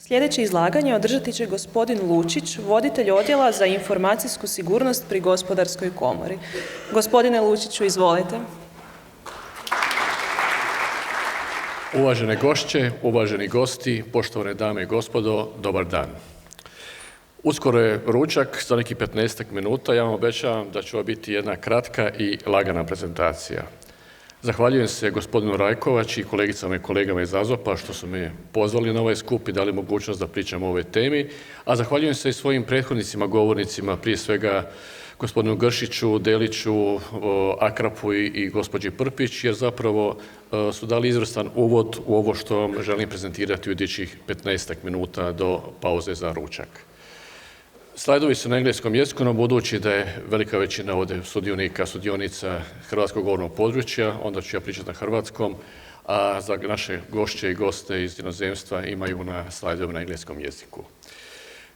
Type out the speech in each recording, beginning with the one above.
Sljedeće izlaganje održati će gospodin Lučić, voditelj odjela za informacijsku sigurnost pri Gospodarskoj komori. Gospodine Lučiću, izvolite. Uvažene gošće, uvaženi gosti, poštovane dame i gospodo, dobar dan. Uskoro je ručak, za nekih 15 minuta. Ja vam obećavam da će ovo biti jedna kratka i lagana prezentacija. Zahvaljujem se gospodinu Rajkovači i kolegicama i kolegama iz AZOP-a što su me pozvali na ovaj skup i dali mogućnost da pričam o ovoj temi, a zahvaljujem se i svojim prethodnicima, govornicima, prije svega gospodinu Gršiću, Deliću, Akrapu i gospođi Prpić, jer zapravo su dali izvrstan uvod u ovo što vam želim prezentirati u idućih 15 minuta do pauze za ručak. Slajdovi su na engleskom jeziku, no budući da je velika većina ovdje sudionica hrvatskog govornog područja, onda ću ja pričati na hrvatskom, a za naše gošće i goste iz inozemstva imaju na slajdovima na engleskom jeziku.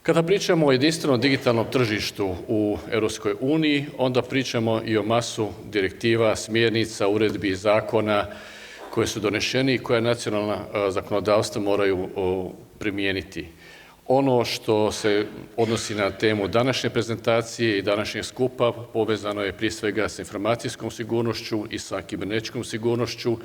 Kada pričamo o jedinstvenom digitalnom tržištu u Europskoj uniji, onda pričamo i o masu direktiva, smjernica, uredbi i zakona koje su donešeni i koje nacionalna zakonodavstva moraju primijeniti. Ono što se odnosi na temu današnje prezentacije i današnjeg skupa povezano je prije svega sa informacijskom sigurnošću i sa kibernetičkom sigurnošću.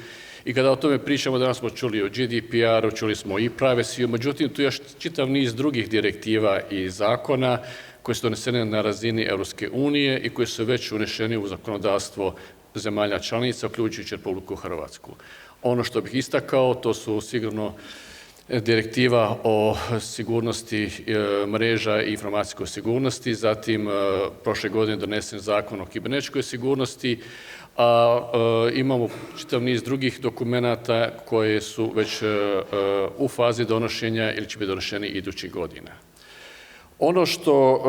I kada o tome pričamo, danas smo čuli o GDPR-u, čuli smo i privacy, međutim tu je još čitav niz drugih direktiva i zakona koje su donesene na razini Europske unije i koje su već unešeni u zakonodavstvo zemalja članica, uključujući Republiku Hrvatsku. Ono što bih istakao, to su sigurno direktiva o sigurnosti mreža i informacijskoj sigurnosti, zatim prošle godine donesen zakon o kibernetičkoj sigurnosti, a imamo čitav niz drugih dokumenata koje su već u fazi donošenja ili će biti donošeni idućih godina. Ono što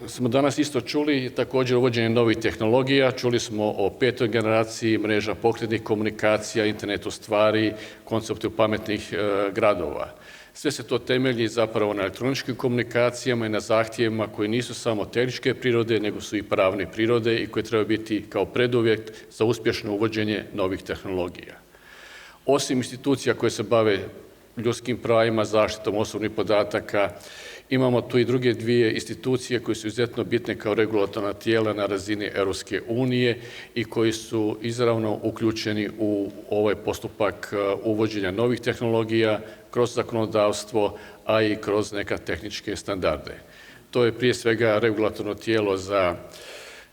smo danas isto čuli je također uvođenje novih tehnologija. Čuli smo o 5. generaciji mreža pokretnih komunikacija, internetu stvari, konceptu pametnih gradova. Sve se to temelji zapravo na elektroničkim komunikacijama i na zahtjevima koji nisu samo tehničke prirode, nego su i pravne prirode i koji trebaju biti kao preduvjet za uspješno uvođenje novih tehnologija. Osim institucija koje se bave ljudskim pravima, zaštitom osobnih podataka, imamo tu i druge dvije institucije koje su izuzetno bitne kao regulatorna tijela na razini Europske unije i koji su izravno uključeni u ovaj postupak uvođenja novih tehnologija kroz zakonodavstvo, a i kroz neka tehničke standarde. To je prije svega regulatorno tijelo za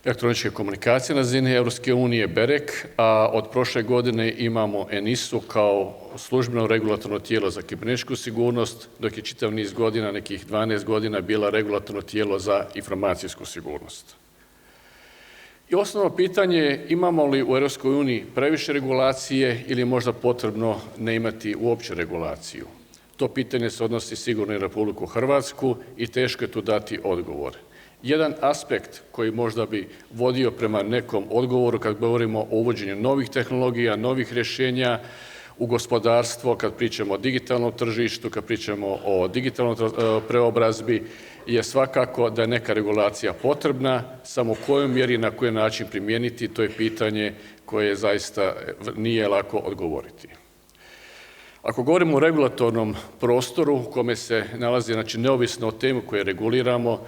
elektroničke komunikacije na razini Europske unije, BEREK, a od prošle godine imamo ENISA-u kao službeno regulatorno tijelo za kibernetičku sigurnost, dok je čitav niz godina, nekih 12 godina, bila regulatorno tijelo za informacijsku sigurnost. I osnovno pitanje je imamo li u Europskoj uniji previše regulacije ili je možda potrebno ne imati uopće regulaciju. To pitanje se odnosi sigurno i na Republiku Hrvatsku i teško je tu dati odgovor. Jedan aspekt koji možda bi vodio prema nekom odgovoru kad govorimo o uvođenju novih tehnologija, novih rješenja u gospodarstvo, kad pričamo o digitalnom tržištu, kad pričamo o digitalnoj preobrazbi, je svakako da je neka regulacija potrebna, samo u kojoj mjeri i na koji način primijeniti, to je pitanje koje zaista nije lako odgovoriti. Ako govorimo o regulatornom prostoru u kome se nalazi, znači neovisno o temu koju reguliramo,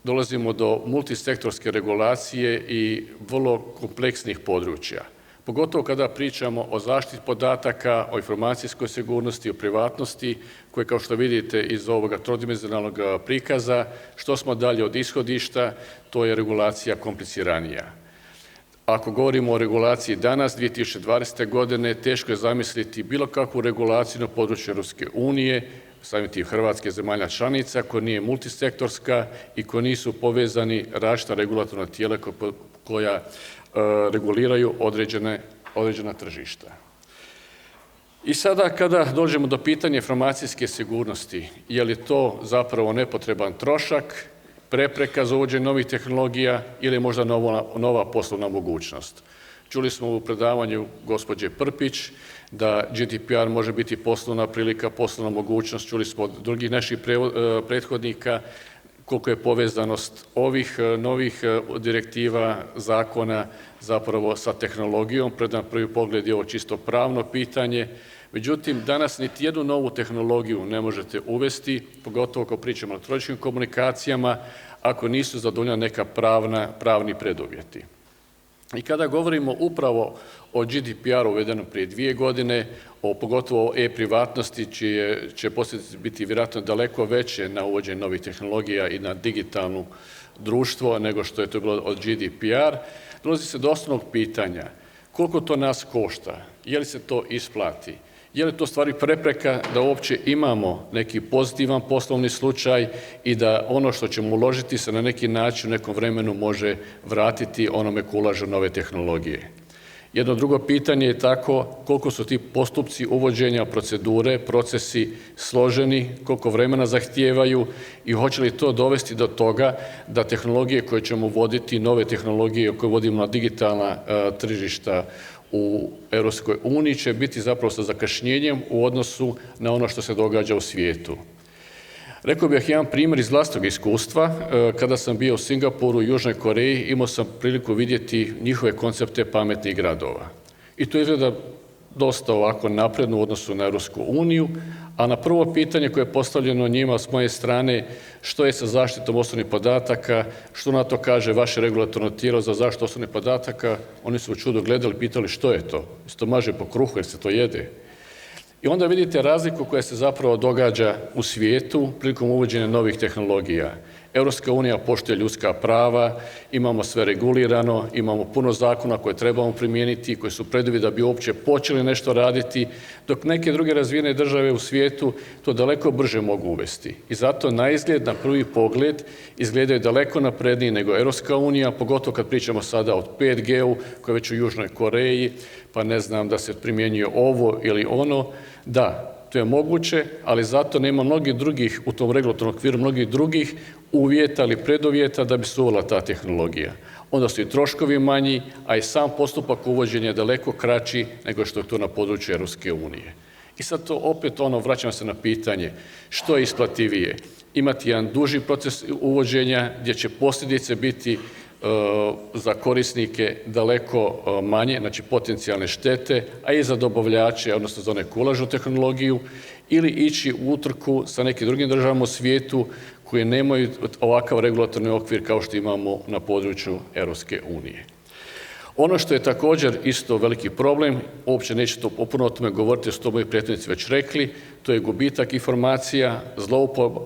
dolazimo do multisektorske regulacije i vrlo kompleksnih područja. Pogotovo kada pričamo o zaštiti podataka, o informacijskoj sigurnosti, o privatnosti, koje kao što vidite iz ovoga trodimenzionalnog prikaza, što smo dalje od ishodišta, to je regulacija kompliciranija. Ako govorimo o regulaciji danas, 2020. godine, teško je zamisliti bilo kakvu regulaciju na području Europske unije, samim tim Hrvatske, zemalja članica, koja nije multisektorska i koja nisu povezani različita regulatorna tijela koja reguliraju određena tržišta. I sada kada dođemo do pitanja informacijske sigurnosti, je li to zapravo nepotreban trošak, prepreka za uvođenje novih tehnologija ili možda nova poslovna mogućnost? Čuli smo u predavanju gospođe Prpić da GDPR može biti poslovna prilika, poslovna mogućnost. Čuli smo od drugih naših prethodnika koliko je povezanost ovih novih direktiva, zakona zapravo sa tehnologijom. Na prvi pogled je ovo čisto pravno pitanje, Međutim, danas niti jednu novu tehnologiju ne možete uvesti, pogotovo ako pričamo o elektroničkim komunikacijama, ako nisu zadovoljena neka pravni preduvjeti. I kada govorimo upravo o GDPR-u uvedenom prije 2 godine, pogotovo o e-privatnosti, čije će posljedice biti vjerojatno daleko veće na uvođenje novih tehnologija i na digitalno društvo nego što je to bilo od GDPR, dolazi se do osnovnog pitanja koliko to nas košta, je li se to isplati, je li to stvari prepreka da uopće imamo neki pozitivan poslovni slučaj i da ono što ćemo uložiti se na neki način u nekom vremenu može vratiti onome ko ulaže u nove tehnologije. Jedno drugo pitanje je tako koliko su ti postupci uvođenja procedure, procesi složeni, koliko vremena zahtijevaju i hoće li to dovesti do toga da tehnologije koje ćemo voditi, nove tehnologije koje vodimo na digitalna tržišta u Europskoj uniji će biti zapravo sa zakašnjenjem u odnosu na ono što se događa u svijetu. Rekao bih jedan primjer iz vlastitog iskustva. Kada sam bio u Singapuru i Južnoj Koreji, imao sam priliku vidjeti njihove koncepte pametnih gradova. I to izgleda dosta ovako napredno u odnosu na Europsku uniju, a na prvo pitanje koje je postavljeno njima s moje strane, što je sa zaštitom osobnih podataka, što na to kaže vaše regulatorno tijelo za zaštitu osobnih podataka, oni su u čudu gledali, pitali što je to, se to maže po kruhu jer se to jede. I onda vidite razliku koja se zapravo događa u svijetu prilikom uvođenja novih tehnologija. Europska unija poštuje ljudska prava, imamo sve regulirano, imamo puno zakona koje trebamo primijeniti, koji su preduvjeti da bi uopće počeli nešto raditi, dok neke druge razvijene države u svijetu to daleko brže mogu uvesti. I zato na izgled, na prvi pogled, izgledaju daleko napredniji nego Europska unija, pogotovo kad pričamo sada o 5G-u koji je već u Južnoj Koreji, pa ne znam da se primjenjuje ovo ili ono. Da, to je moguće, ali zato nema mnogih drugih u tom regulatornom okviru, mnogih drugih uvjeta ili preduvjeta da bi se uvela ta tehnologija. Onda su i troškovi manji, a i sam postupak uvođenja je daleko kraći nego što je to na području Europske unije. I sad to opet vraćamo se na pitanje što je isplativije. Imati jedan duži proces uvođenja gdje će posljedice biti za korisnike daleko manje, znači potencijalne štete, a i za dobavljače, odnosno za one koji ulažu u tehnologiju, ili ići u utrku sa nekim drugim državama u svijetu koje nemaju ovakav regulatorni okvir kao što imamo na području Europske unije. Ono što je također isto veliki problem, uopće neću puno o tome govoriti, jer su to moji prethodnici već rekli, to je gubitak informacija,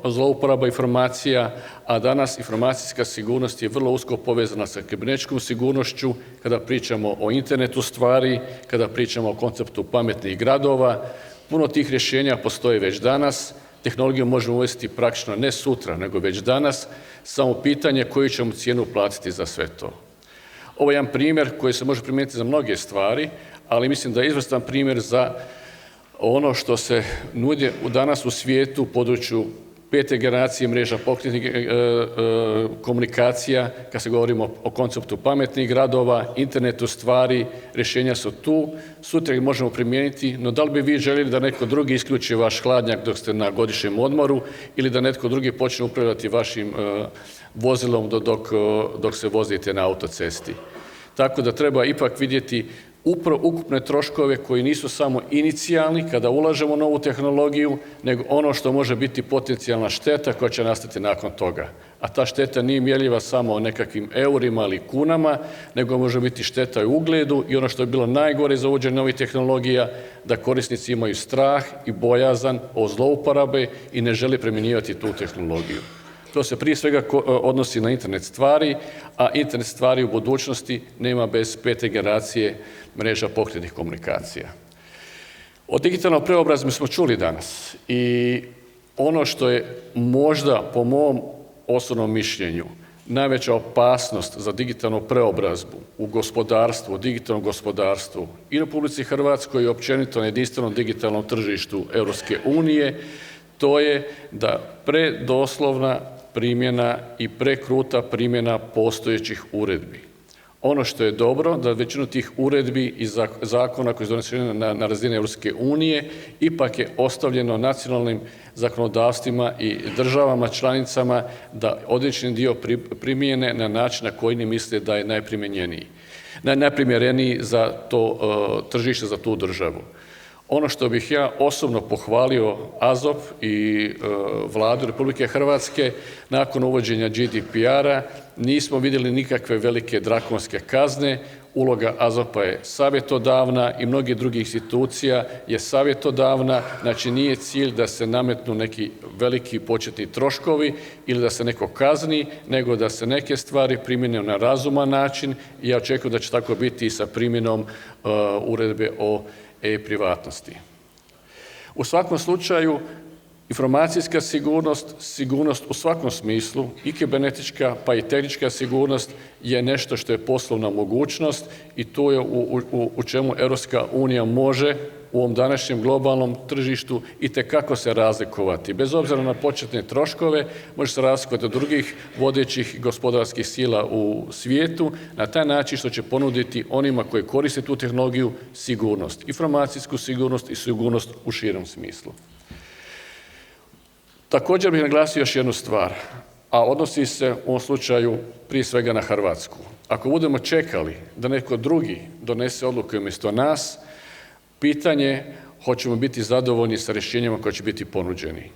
zlouporaba informacija, a danas informacijska sigurnost je vrlo usko povezana sa kibernetičkom sigurnošću, kada pričamo o internetu stvari, kada pričamo o konceptu pametnih gradova. Puno tih rješenja postoje već danas, tehnologiju možemo uvesti praktično ne sutra, nego već danas, samo pitanje koju ćemo cijenu platiti za sve to. Ovo je jedan primjer koji se može primijeniti za mnoge stvari, ali mislim da je izvrstan primjer za ono što se nudi danas u svijetu u području 5. generacije mreža pokretnih komunikacija, kad se govorimo o konceptu pametnih gradova, internetu stvari, rješenja su tu, sutra ih možemo primijeniti, no da li bi vi željeli da netko drugi isključi vaš hladnjak dok ste na godišnjem odmoru ili da netko drugi počne upravljati vašim vozilom dok se vozite na autocesti. Tako da treba ipak vidjeti ukupne troškove koji nisu samo inicijalni kada ulažemo u novu tehnologiju, nego ono što može biti potencijalna šteta koja će nastati nakon toga. A ta šteta nije mjerljiva samo o nekakvim eurima ili kunama, nego može biti šteta i u ugledu i ono što je bilo najgore za uvođenje novih tehnologija, da korisnici imaju strah i bojazan o zlouporabe i ne žele primjenjivati tu tehnologiju. To se prije svega odnosi na internet stvari, a internet stvari u budućnosti nema bez 5. generacije mreža pokretnih komunikacija. O digitalnom preobrazbi smo čuli danas i ono što je možda po mom osobnom mišljenju najveća opasnost za digitalnu preobrazbu u gospodarstvu, u digitalnom gospodarstvu i u Republici Hrvatskoj i općenito na jedinstvenom digitalnom tržištu Europske unije, to je da predoslovna primjena i prekruta primjena postojećih uredbi. Ono što je dobro, da većinu tih uredbi i zakona koji su doneseni na razini Europske unije ipak je ostavljeno nacionalnim zakonodavstvima i državama članicama da određeni dio primijene na način na koji oni misle da je najprimjereniji za to tržište, za tu državu. Ono što bih ja osobno pohvalio AZOP i Vladu Republike Hrvatske, nakon uvođenja GDPR-a nismo vidjeli nikakve velike drakonske kazne. Uloga AZOP-a je savjetodavna i mnogih drugih institucija je savjetodavna, znači nije cilj da se nametnu neki veliki početni troškovi ili da se neko kazni, nego da se neke stvari primjene na razuman način i ja očekujem da će tako biti i sa primjenom uredbe o e-privatnosti. U svakom slučaju, informacijska sigurnost, sigurnost u svakom smislu, i kibernetička pa i tehnička sigurnost je nešto što je poslovna mogućnost i to je u čemu Europska unija može u ovom današnjem globalnom tržištu itekako se razlikovati. Bez obzira na početne troškove, može se razlikovati od drugih vodećih gospodarskih sila u svijetu na taj način što će ponuditi onima koji koriste tu tehnologiju sigurnost, informacijsku sigurnost i sigurnost u širem smislu. Također bih naglasio još jednu stvar, a odnosi se u ovom slučaju prije svega na Hrvatsku. Ako budemo čekali da netko drugi donese odluke umjesto nas, pitanje hoćemo biti zadovoljni sa rješenjima koja će biti ponuđeni.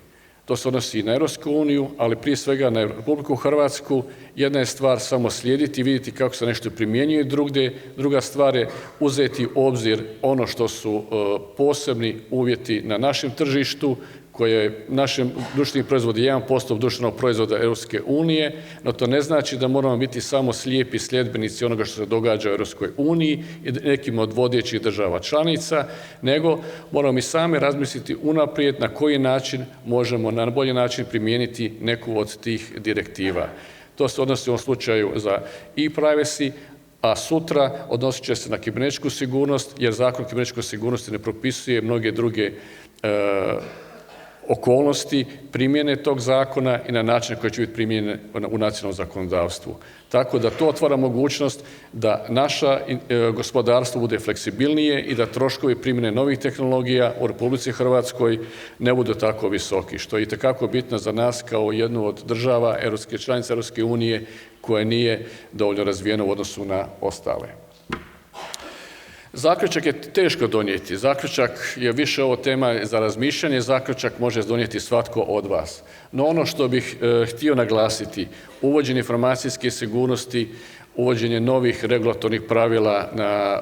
To se odnosi i na Europsku uniju, ali prije svega na Republiku Hrvatsku. Jedna je stvar samo slijediti i vidjeti kako se nešto primjenjuje drugdje, druga stvar je uzeti u obzir ono što su posebni uvjeti na našem tržištu, koje je našem društveni proizvod 1% društvenog proizvoda Europske unije, no to ne znači da moramo biti samo slijepi sljedbenici onoga što se događa u Europskoj uniji i nekim od vodećih država članica, nego moramo i sami razmisliti unaprijed na koji način možemo na bolji način primijeniti neku od tih direktiva. To se odnosi u ovom slučaju za e-privacy, a sutra odnosit će se na kibernetičku sigurnost, jer Zakon o kibernetičkoj sigurnosti ne propisuje mnoge druge okolnosti primjene tog zakona i na način koji će biti primijenjen u nacionalnom zakonodavstvu. Tako da to otvara mogućnost da naše gospodarstvo bude fleksibilnije i da troškovi primjene novih tehnologija u Republici Hrvatskoj ne budu tako visoki, što je itekako bitno za nas kao jednu od država članica Europske unije koja nije dovoljno razvijena u odnosu na ostale. Zaključak je teško donijeti, zaključak je više ovo tema za razmišljanje, zaključak može donijeti svatko od vas. No ono što bih htio naglasiti, uvođenje informacijske sigurnosti, uvođenje novih regulatornih pravila na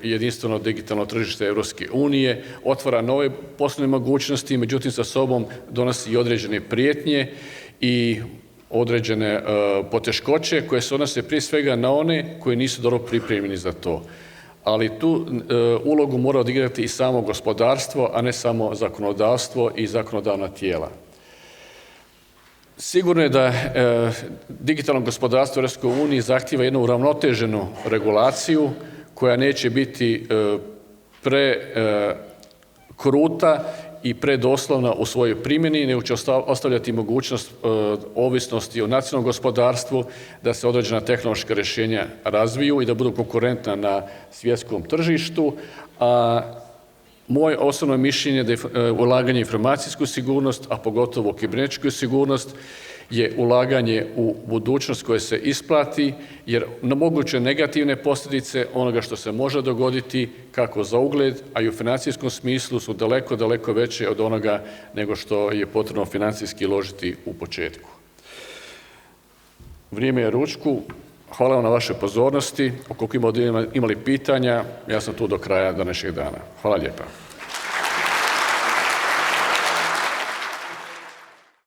jedinstveno digitalno tržište Europske unije, otvara nove poslovne mogućnosti, međutim sa sobom donosi i određene prijetnje i određene poteškoće koje se odnose prije svega na one koji nisu dobro pripremljeni za to. Ali tu ulogu mora odigrati i samo gospodarstvo, a ne samo zakonodavstvo i zakonodavna tijela. Sigurno je da digitalno gospodarstvo u Europskoj uniji zahtijeva jednu uravnoteženu regulaciju koja neće biti prekruta i predoslovna u svojoj primjeni, nego će ostavljati mogućnost ovisnosti o nacionalnom gospodarstvu, da se određena tehnološka rješenja razviju i da budu konkurentna na svjetskom tržištu. A moje osobno mišljenje je da je ulaganje u informacijsku sigurnost, a pogotovo u kibernetičku sigurnost, je ulaganje u budućnost koja se isplati, jer na moguće negativne posljedice onoga što se može dogoditi kako za ugled, a i u financijskom smislu su daleko, daleko veće od onoga nego što je potrebno financijski uložiti u početku. Vrijeme je ručku. Hvala vam na vašoj pozornosti. Ukoliko imali pitanja, ja sam tu do kraja današnjeg dana. Hvala lijepa.